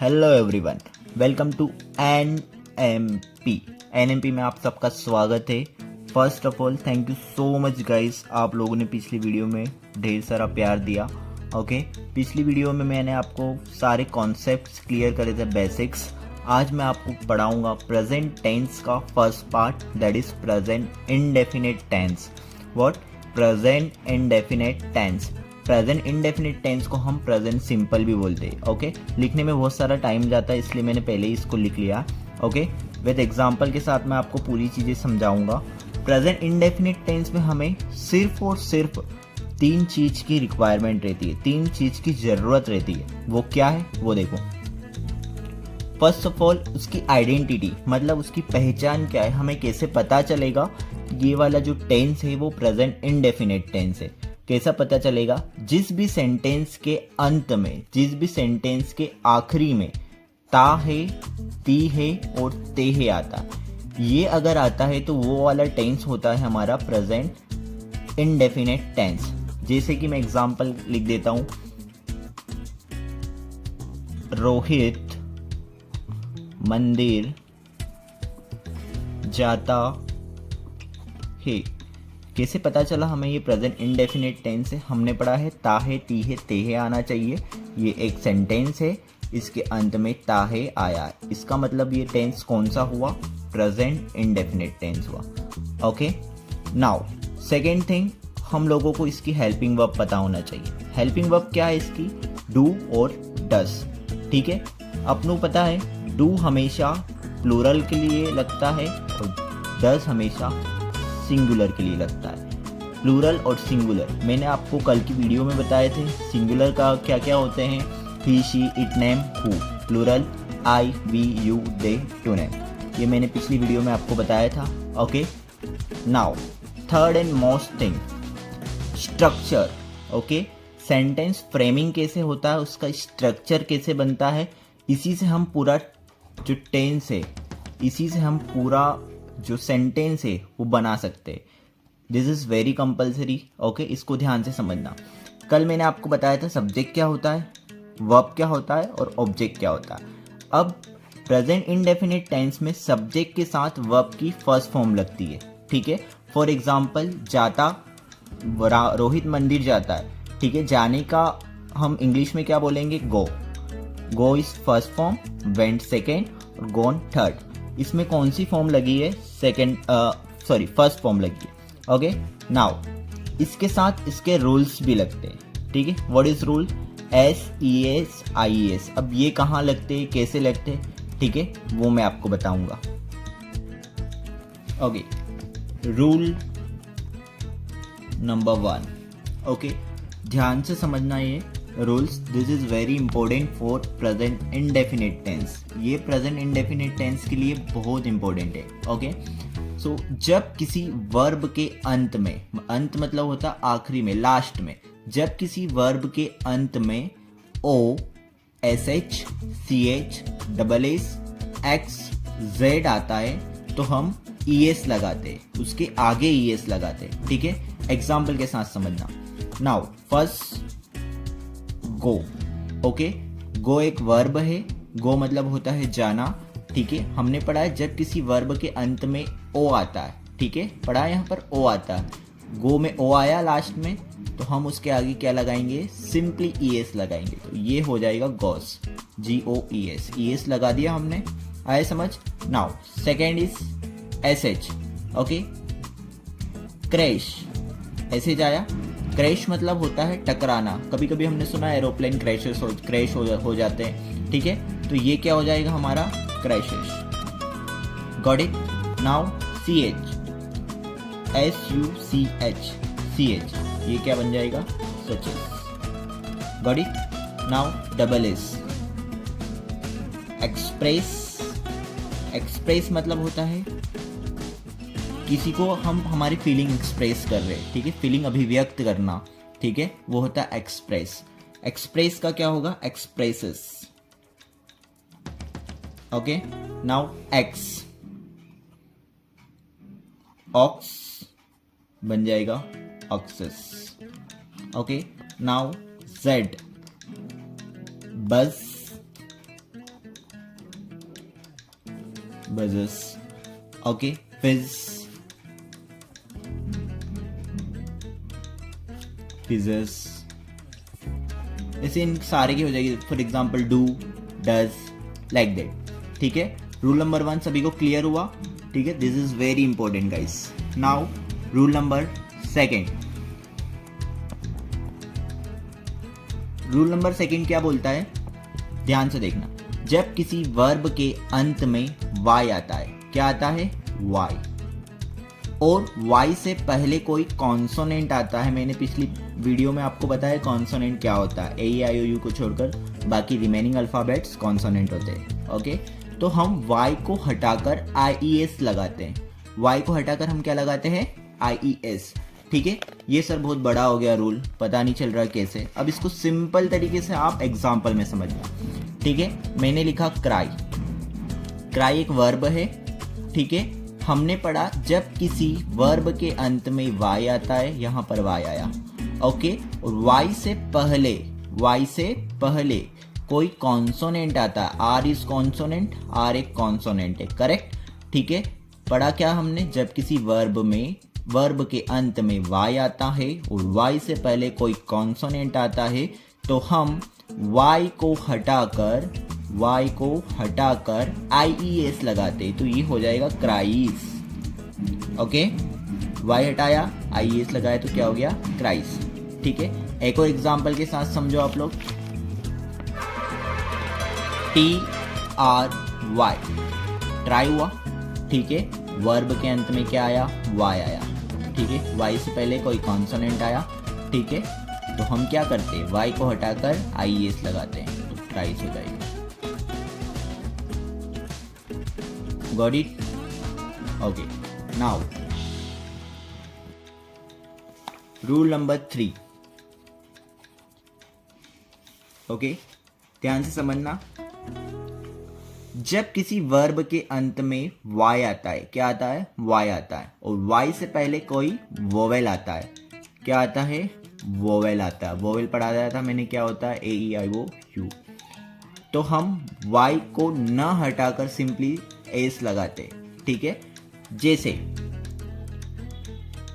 Hello everyone, welcome to NMP. NMP में आप सबका स्वागत है। First of all thank you so much guys, आप लोगों ने पिछली वीडियो में ढेर सारा प्यार दिया। ओके, पिछली वीडियो में मैंने आपको सारे कॉन्सेप्ट्स क्लियर करे थे, बेसिक्स। आज मैं आपको पढ़ाऊंगा प्रेजेंट टेंस का first part, that is present indefinite tense. What? Present indefinite tense. Present indefinite tense को हम प्रेजेंट सिंपल भी बोलते हैं। ओके, लिखने में बहुत सारा टाइम जाता है, इसलिए मैंने पहले ही इसको लिख लिया। ओके, विद एग्जांपल के साथ मैं आपको पूरी चीज़ें समझाऊंगा। प्रेजेंट इंडेफिनिट टेंस में हमें सिर्फ और सिर्फ तीन चीज़ की रिक्वायरमेंट रहती है, तीन चीज़ की ज़रूरत रहती है। वो क्या है वो देखो। फर्स्ट ऑफ ऑल उसकी आइडेंटिटी, मतलब उसकी पहचान क्या है, हमें कैसे पता चलेगा ये वाला जो टेंस है वो प्रेजेंट इंडेफिनिट टेंस है। कैसा पता चलेगा? जिस भी सेंटेंस के अंत में, जिस भी सेंटेंस के आखिरी में ता है, ती है और ते है आता, ये अगर आता है तो वो वाला टेंस होता है हमारा प्रेजेंट इंडेफिनिट टेंस। जैसे कि मैं एग्जांपल लिख देता हूं, रोहित मंदिर जाता है। कैसे पता चला हमें ये प्रेजेंट इंडेफिनिट टेंस है? हमने पढ़ा है ता है, ती है, ते है आना चाहिए। ये एक सेंटेंस है, इसके अंत में ता है आया, इसका मतलब ये टेंस कौन सा हुआ? प्रेजेंट इंडेफिनिट टेंस हुआ। ओके, नाउ सेकेंड थिंग, हम लोगों को इसकी हेल्पिंग वर्ब पता होना चाहिए। हेल्पिंग वर्ब क्या है इसकी? डू और डस। ठीक है, अपनों पता है डू हमेशा प्लूरल के लिए लगता है और डस हमेशा सिंगुलर के लिए लगता है। प्लूरल और सिंगुलर मैंने आपको कल की वीडियो में बताए थे। सिंगुलर का क्या क्या होते हैं? He, she, it, name, who. Plural I, we, you, they, two, name. ये मैंने पिछली वीडियो में आपको बताया था। Okay, now third and most thing, structure. Okay, sentence framing कैसे होता है, उसका स्ट्रक्चर कैसे बनता है, इसी से हम पूरा जो टेंस है, इसी से हम पूरा जो सेंटेंस है वो बना सकते हैं। This is very compulsory. Okay, इसको ध्यान से समझना। कल मैंने आपको बताया था सब्जेक्ट क्या होता है, वर्ब क्या होता है और ऑब्जेक्ट क्या होता है। अब प्रेजेंट इंडेफिनिट टेंस में सब्जेक्ट के साथ वर्ब की फर्स्ट फॉर्म लगती है। ठीक है, फॉर एग्जाम्पल जाता, रोहित मंदिर जाता है। ठीक है, जाने का हम इंग्लिश में क्या बोलेंगे? Go. Go is first form, went second और गोन थर्ड। इसमें कौन सी फॉर्म लगी है? फर्स्ट फॉर्म लगी है। ओके, नाउ इसके साथ इसके रूल्स भी लगते हैं। ठीक है, what is rule? S, E S, I S. अब ये कहाँ लगते हैं, कैसे लगते हैं? ठीक है, वो मैं आपको बताऊंगा। Okay, rule number 1। ओके, ध्यान से समझना ये rules. This is very important for present indefinite tense. ये प्रेजेंट इंडेफिनिट टेंस के लिए बहुत इंपॉर्टेंट है। ओके, सो जब किसी वर्ब के अंत में, अंत मतलब होता है आखिरी में, लास्ट में, जब किसी वर्ब के अंत में O, S H, C H, double S, X, Z आता है तो हम ई एस लगाते हैं, उसके आगे ई एस लगाते हैं। ठीक है, एग्जाम्पल के साथ समझना। Now first go. ओके, गो एक वर्ब है, गो मतलब होता है जाना। ठीक है, हमने पढ़ा है जब किसी वर्ब के अंत में ओ आता है। ठीक है, पढ़ा है यहाँ पर ओ आता है, गो में ओ आया लास्ट में, तो हम उसके आगे क्या लगाएंगे? सिंपली ई एस लगाएंगे, तो ये हो जाएगा गॉस, जी ओ ई एस। ई एस लगा दिया हमने, आया समझ? Now second is S H. Okay, crash, ऐसे जाया। क्रैश मतलब होता है टकराना। कभी कभी हमने सुना एरोप्लेन क्रैश हो जाते हैं। ठीक है, तो ये क्या हो जाएगा हमारा? Crashes. Got it? Now C H, S U C H, C H, ये क्या बन जाएगा? Suches. Got it? Now double S, express. Express मतलब होता है किसी को हम हमारी फीलिंग एक्सप्रेस कर रहे हैं। ठीक है, फीलिंग अभिव्यक्त करना। ठीक है, वो होता है एक्सप्रेस। एक्सप्रेस का क्या होगा? Expresses. Okay, now X, ox बन जाएगा oxes. Okay, now Z, buzz, buzzes, okay, fizz, fizzes, ऐसे इन सारे की हो जाएगी. For example do, does, like that. ठीक है, रूल नंबर 1 सभी को क्लियर हुआ. ठीक है, this is very important guys. Now rule number 2. Rule number 2 क्या बोलता है, ध्यान से देखना. जब किसी वर्ब के अंत में y आता है, क्या आता है, y, और y से पहले कोई कॉन्सोनेंट आता है. मैंने पिछली वीडियो में आपको बताया कॉन्सोनेंट क्या होता है. ए आई ओ यू को छोड़कर बाकी रिमेनिंग अल्फाबेट्स कॉन्सोनेंट होते हैं. ओके, तो हम y को हटाकर IES लगाते हैं. y को हटाकर हम क्या लगाते हैं, IES. ठीक है, ये सर बहुत बड़ा हो गया रूल, पता नहीं चल रहा कैसे. अब इसको सिंपल तरीके से आप एग्जाम्पल में समझना. ठीक है, मैंने लिखा क्राई. क्राई एक वर्ब है. ठीक है, हमने पढ़ा जब किसी वर्ब के अंत में y आता है, यहाँ पर y आया. ओके, और y से पहले कोई कॉन्सोनेंट आता है. आर इज कॉन्सोनेंट, आर एक कॉन्सोनेंट है. करेक्ट. ठीक है, पढ़ा क्या हमने, जब किसी वर्ब के अंत में y आता है और y से पहले कोई कॉन्सोनेंट आता है, तो हम y को हटाकर IES लगाते, तो ये हो जाएगा क्राइस. ओके, y हटाया, IES लगाया, तो क्या हो गया, क्राइस. ठीक है, एक और एग्जांपल के साथ समझो आप लोग. TRY, ट्राई हुआ. ठीक है, वर्ब के अंत में क्या आया, y आया. ठीक है, y से पहले कोई कॉन्सोनेंट आया. ठीक है, तो हम क्या करते हैं, y को हटाकर IES लगाते हैं, तो ट्राइस हो जाएगा. Got it. Okay, now rule number 3. Okay, ध्यान से समझना. जब किसी वर्ब के अंत में y आता है, क्या आता है, y आता है, और y से पहले कोई वोवेल आता है. क्या आता है, वोवेल आता है. वोवेल पढ़ाया था मैंने, क्या होता है, AEIOU. तो हम y को न हटाकर सिंपली एस लगाते. ठीक है, जैसे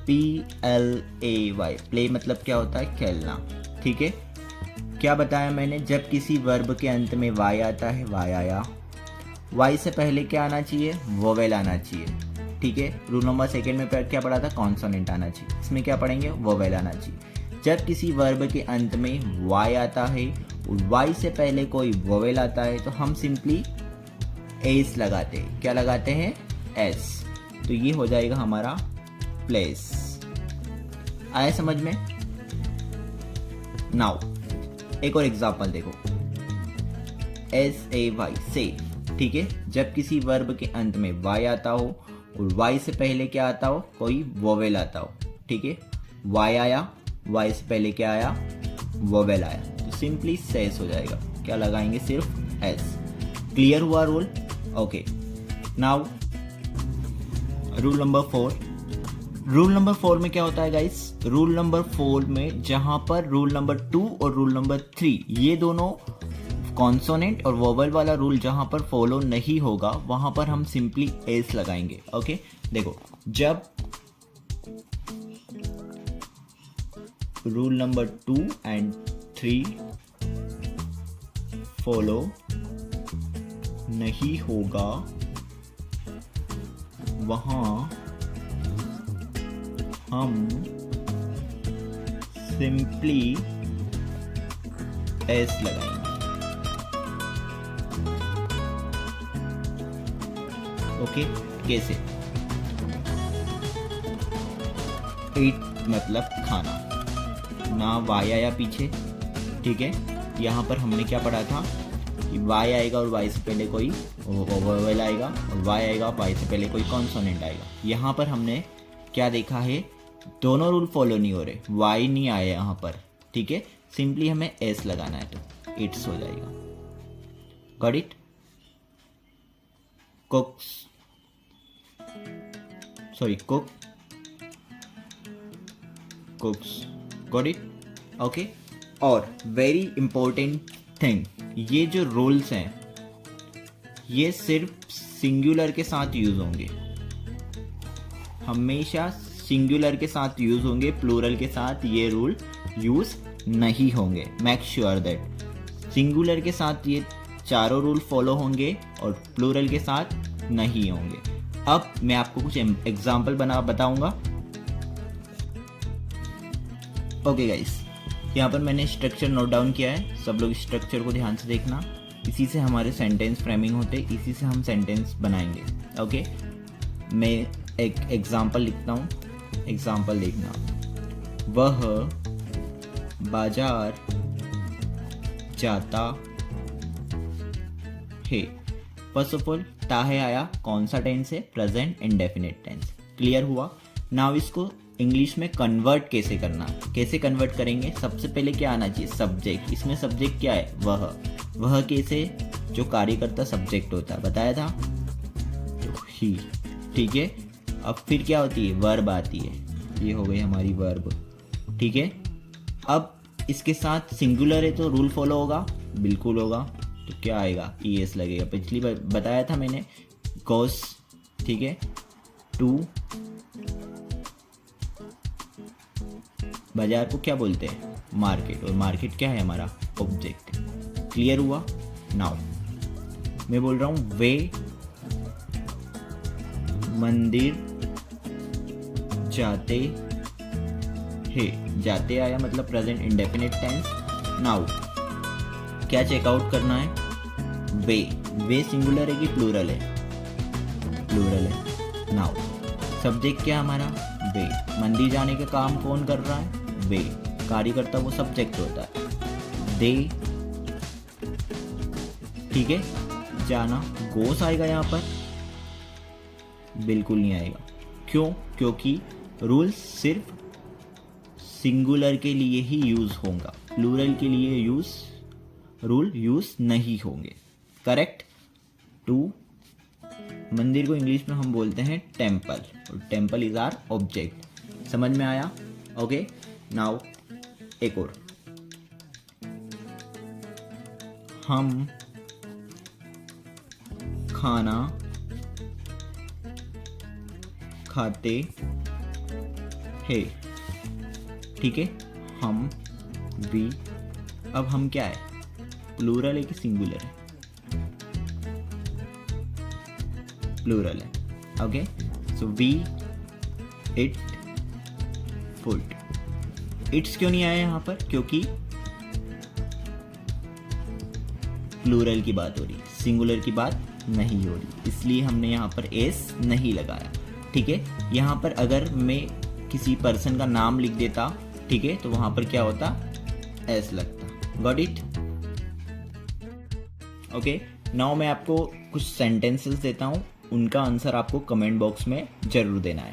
PLAY, प्ले मतलब क्या होता है, खेलना. ठीक है, क्या बताया मैंने, जब किसी वर्ब के अंत में y आता है, y आया, y से पहले क्या आना चाहिए, वोवेल आना चाहिए. ठीक है, रूल नंबर 2 में क्या पढ़ा था, कॉन्सोनेंट आना चाहिए. इसमें क्या पढ़ेंगे, वोवेल आना चाहिए. जब किसी वर्ब के अंत में y आता है और y से पहले कोई वोवेल आता है, तो हम सिंपली एस लगाते हैं. क्या लगाते हैं, एस. तो ये हो जाएगा हमारा प्लेस. आया समझ में. नाउ एक और एग्जांपल देखो, SAY, से. ठीक है, जब किसी वर्ब के अंत में y आता हो और y से पहले क्या आता हो, कोई वोवेल आता हो. ठीक है, y आया, y से पहले क्या आया, वोवेल आया, तो सिंपली सेस हो जाएगा. क्या लगाएंगे, सिर्फ एस. क्लियर हुआ rule. Okay, now rule number 4. Rule number 4 में क्या होता है गाइस, रूल नंबर 4 में जहां पर रूल नंबर 2 और रूल नंबर 3 ये दोनों कॉन्सोनेंट और वोवेल वाला रूल जहां पर फॉलो नहीं होगा, वहां पर हम सिंपली एस लगाएंगे. ओके, देखो, जब रूल नंबर 2 एंड 3 फॉलो नहीं होगा, वहां हम सिंपली एस लगाएंगे. ओके, कैसे, ईट मतलब खाना, ना वाई आया पीछे. ठीक है, यहाँ पर हमने क्या पढ़ा था कि वाई आएगा और वाई से पहले कोई वोवेल आएगा, और वाई आएगा, वाई से पहले कोई कॉन्सोनेंट आएगा. यहाँ पर हमने क्या देखा है, दोनों रूल फॉलो नहीं हो रहे, वाई नहीं आया यहाँ पर. ठीक है, सिंपली हमें एस लगाना है, तो इट्स हो जाएगा. Got it. कुक्स, sorry cook, कुक्स. Got it. Okay, और वेरी इंपॉर्टेंट थिंग, ये जो रूल्स हैं ये सिर्फ सिंगुलर के साथ यूज होंगे, हमेशा सिंगुलर के साथ यूज होंगे, प्लूरल के साथ ये रूल यूज नहीं होंगे। मेक श्योर दैट सिंगुलर के साथ ये चारों रूल फॉलो होंगे और प्लूरल के साथ नहीं होंगे। अब मैं आपको कुछ एग्जाम्पल बताऊंगा। ओके गाइस, यहाँ पर मैंने स्ट्रक्चर नोट डाउन किया है, सब लोग स्ट्रक्चर को ध्यान से देखना। इसी से हमारे सेंटेंस फ्रेमिंग होते, इसी से हम सेंटेंस बनाएंगे। ओके, मैं एक एग्जाम्पल लिखता हूँ, एग्जाम्पल देखना। वह बाजार जाता है। फर्स्ट ऑफ ऑल ताहे आया, कौन सा टेंस है? Present indefinite tense. क्लियर हुआ? नाउ इसको इंग्लिश में कन्वर्ट कैसे करना, कैसे कन्वर्ट करेंगे? सबसे पहले क्या आना चाहिए? सब्जेक्ट। इसमें सब्जेक्ट क्या है? वह कैसे? जो कार्य करता सब्जेक्ट होता है, बताया था, तो ही। ठीक है, अब फिर क्या होती है? वर्ब आती है, ये हो गई हमारी वर्ब। ठीक है, अब इसके साथ सिंगुलर है तो रूल फॉलो होगा, बिल्कुल होगा। तो क्या आएगा? ईएस लगेगा। पिछली बार बताया था मैंने, गोस। ठीक है, टू बाजार को क्या बोलते हैं? मार्केट। और मार्केट क्या है? हमारा ऑब्जेक्ट। क्लियर हुआ? नाउ मैं बोल रहा हूं वे मंदिर जाते हैं। जाते आया मतलब प्रेजेंट इंडेफिनिट टेंस। नाउ क्या चेकआउट करना है? वे सिंगुलर है कि प्लूरल है? प्लूरल है। नाउ सब्जेक्ट क्या हमारा? वे। मंदिर जाने का काम कौन कर रहा है? वे। कार्य करता वो सब्जेक्ट होता है, दे। ठीक है, जाना गोस आएगा यहाँ पर? बिल्कुल नहीं आएगा। क्यों? क्योंकि रूल सिर्फ सिंगुलर के लिए ही यूज होगा, प्लूरल के लिए रूल यूज नहीं होंगे। करेक्ट। टू मंदिर को इंग्लिश में हम बोलते हैं टेम्पल, और टेम्पल इज आर ऑब्जेक्ट। समझ में आया? ओके, नाउ एक और। हम खाना खाते हैं। ठीक है, हम वी। अब हम क्या है? प्लूरल है कि सिंगुलर है? प्लूरल है। Okay, so we eat food. It's क्यों नहीं आया यहाँ पर? क्योंकि प्लूरल की बात हो रही, सिंगुलर की बात नहीं हो रही, इसलिए हमने यहाँ पर एस नहीं लगाया। ठीक है, यहाँ पर अगर मैं किसी पर्सन का नाम लिख देता, ठीक है, तो वहां पर क्या होता? एस लगता। Got it? ओके, नाउ मैं आपको कुछ सेंटेंसेस देता हूं, उनका आंसर आपको कमेंट बॉक्स में जरूर देना है।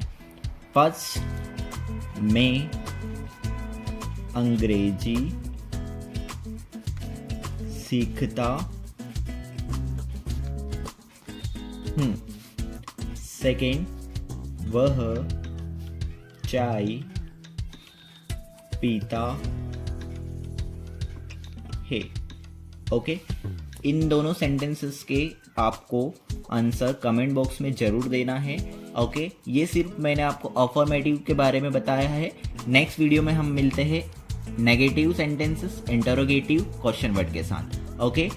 फर्स्ट, मैं अंग्रेजी सीखता हूँ। सेकेंड, वह चाय पीता है। ओके, इन दोनों सेंटेंसेस के आपको आंसर कमेंट बॉक्स में जरूर देना है। ओके, ये सिर्फ मैंने आपको अफर्मेटिव के बारे में बताया है। नेक्स्ट वीडियो में हम मिलते हैं negative sentences, interrogative, question word के साथ। ओके,